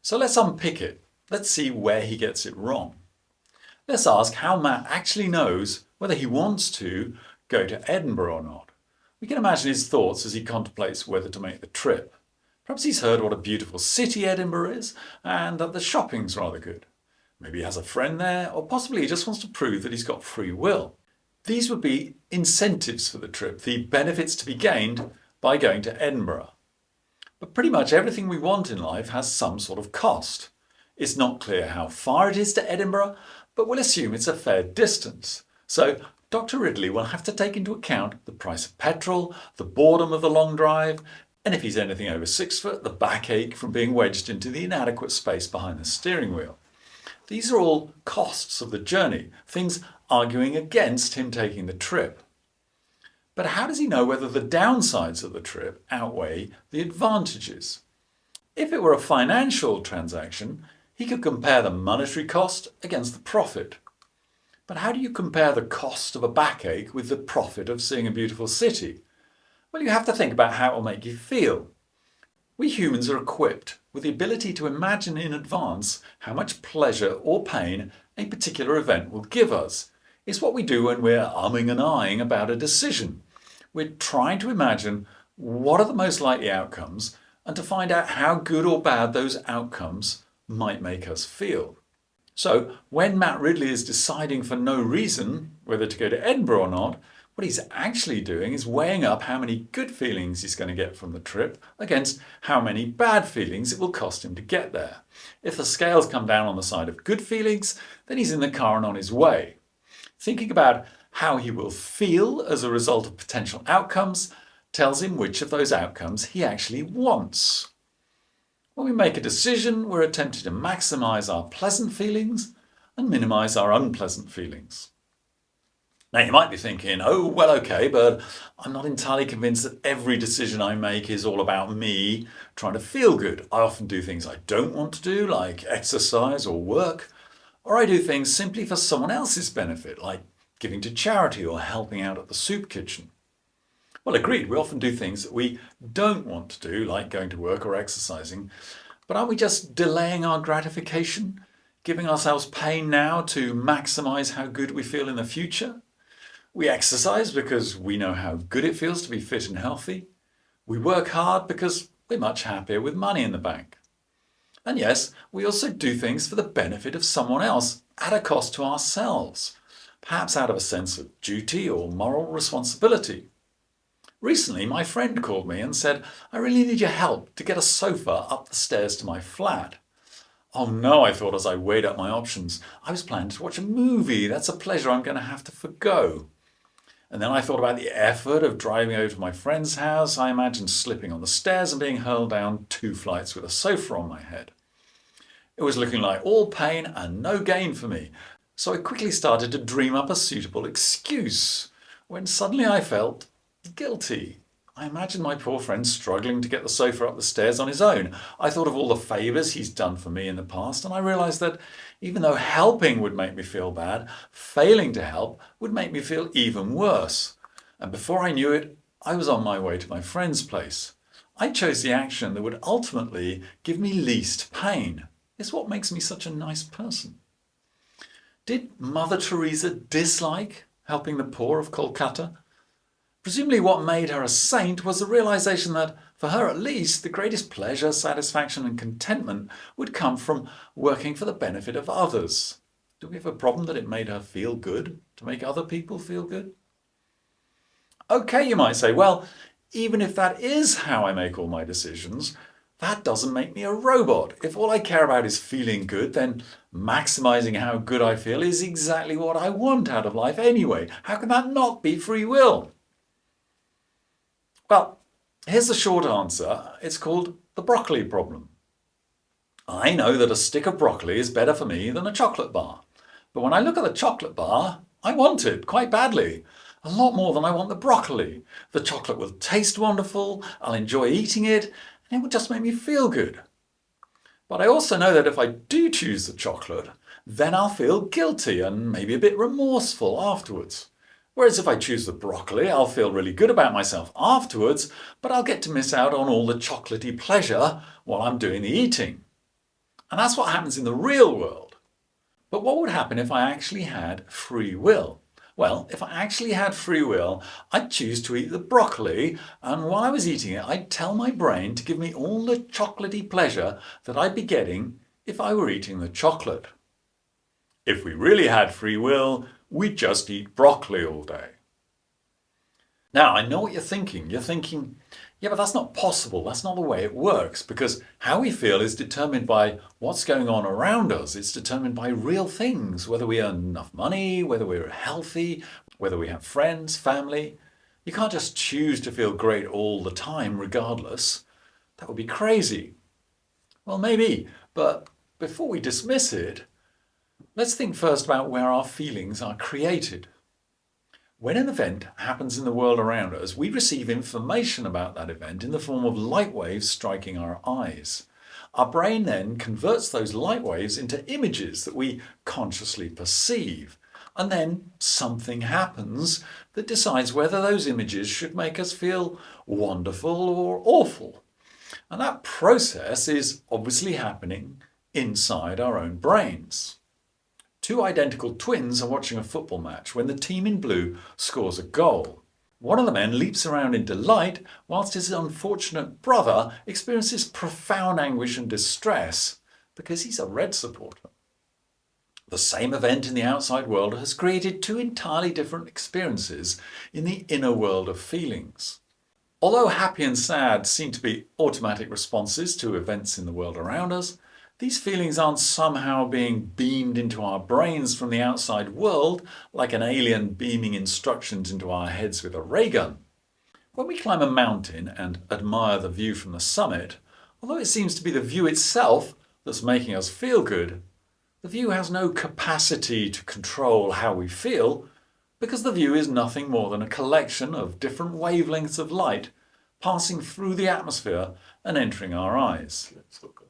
So let's unpick it. Let's see where he gets it wrong. Let's ask how Matt actually knows whether he wants to go to Edinburgh or not. We can imagine his thoughts as he contemplates whether to make the trip. Perhaps he's heard what a beautiful city Edinburgh is and that the shopping's rather good. Maybe he has a friend there, or possibly he just wants to prove that he's got free will. These would be incentives for the trip, the benefits to be gained by going to Edinburgh. But pretty much everything we want in life has some sort of cost. It's not clear how far it is to Edinburgh, but we'll assume it's a fair distance. So Dr. Ridley will have to take into account the price of petrol, the boredom of the long drive, and if he's anything over 6 foot, the backache from being wedged into the inadequate space behind the steering wheel. These are all costs of the journey, things arguing against him taking the trip. But how does he know whether the downsides of the trip outweigh the advantages? If it were a financial transaction, he could compare the monetary cost against the profit. But how do you compare the cost of a backache with the profit of seeing a beautiful city? Well, you have to think about how it will make you feel. We humans are equipped with the ability to imagine in advance how much pleasure or pain a particular event will give us. It's what we do when we're umming and ahhing about a decision. We're trying to imagine what are the most likely outcomes and to find out how good or bad those outcomes might make us feel. So when Matt Ridley is deciding for no reason whether to go to Edinburgh or not, what he's actually doing is weighing up how many good feelings he's going to get from the trip against how many bad feelings it will cost him to get there. If the scales come down on the side of good feelings, then he's in the car and on his way. Thinking about how he will feel as a result of potential outcomes tells him which of those outcomes he actually wants. When we make a decision, we're attempting to maximize our pleasant feelings and minimize our unpleasant feelings. Now you might be thinking, oh, well, okay, but I'm not entirely convinced that every decision I make is all about me trying to feel good. I often do things I don't want to do, like exercise or work, or I do things simply for someone else's benefit, like giving to charity or helping out at the soup kitchen. Well, agreed, we often do things that we don't want to do, like going to work or exercising, but aren't we just delaying our gratification, giving ourselves pain now to maximize how good we feel in the future? We exercise because we know how good it feels to be fit and healthy. We work hard because we're much happier with money in the bank. And yes, we also do things for the benefit of someone else at a cost to ourselves, perhaps out of a sense of duty or moral responsibility. Recently, my friend called me and said, I really need your help to get a sofa up the stairs to my flat. Oh no, I thought as I weighed up my options. I was planning to watch a movie. That's a pleasure I'm going to have to forgo. And then I thought about the effort of driving over to my friend's house. I imagined slipping on the stairs and being hurled down 2 flights with a sofa on my head. It was looking like all pain and no gain for me. So I quickly started to dream up a suitable excuse, when suddenly I felt guilty. I imagined my poor friend struggling to get the sofa up the stairs on his own. I thought of all the favours he's done for me in the past, and I realised that even though helping would make me feel bad, failing to help would make me feel even worse. And before I knew it, I was on my way to my friend's place. I chose the action that would ultimately give me least pain. It's what makes me such a nice person. Did Mother Teresa dislike helping the poor of Kolkata? Presumably what made her a saint was the realization that, for her at least, the greatest pleasure, satisfaction and contentment would come from working for the benefit of others. Do we have a problem that it made her feel good to make other people feel good? Okay, you might say, well, even if that is how I make all my decisions, that doesn't make me a robot. If all I care about is feeling good, then maximizing how good I feel is exactly what I want out of life anyway. How can that not be free will? Well, here's the short answer. It's called the broccoli problem. I know that a stick of broccoli is better for me than a chocolate bar. But when I look at the chocolate bar, I want it quite badly. A lot more than I want the broccoli. The chocolate will taste wonderful, I'll enjoy eating it, and it will just make me feel good. But I also know that if I do choose the chocolate, then I'll feel guilty and maybe a bit remorseful afterwards. Whereas if I choose the broccoli, I'll feel really good about myself afterwards, but I'll get to miss out on all the chocolatey pleasure while I'm doing the eating. And that's what happens in the real world. But what would happen if I actually had free will? Well, if I actually had free will, I'd choose to eat the broccoli, and while I was eating it, I'd tell my brain to give me all the chocolatey pleasure that I'd be getting if I were eating the chocolate. If we really had free will, we'd just eat broccoli all day. Now, I know what you're thinking. You're thinking, yeah, but that's not possible. That's not the way it works, because how we feel is determined by what's going on around us. It's determined by real things, whether we earn enough money, whether we're healthy, whether we have friends, family. You can't just choose to feel great all the time, regardless. That would be crazy. Well, maybe, but before we dismiss it, let's think first about where our feelings are created. When an event happens in the world around us, we receive information about that event in the form of light waves striking our eyes. Our brain then converts those light waves into images that we consciously perceive. And then something happens that decides whether those images should make us feel wonderful or awful. And that process is obviously happening inside our own brains. Two identical twins are watching a football match when the team in blue scores a goal. One of the men leaps around in delight whilst his unfortunate brother experiences profound anguish and distress because he's a red supporter. The same event in the outside world has created two entirely different experiences in the inner world of feelings. Although happy and sad seem to be automatic responses to events in the world around us, these feelings aren't somehow being beamed into our brains from the outside world like an alien beaming instructions into our heads with a ray gun. When we climb a mountain and admire the view from the summit, although it seems to be the view itself that's making us feel good, the view has no capacity to control how we feel because the view is nothing more than a collection of different wavelengths of light passing through the atmosphere and entering our eyes. Let's look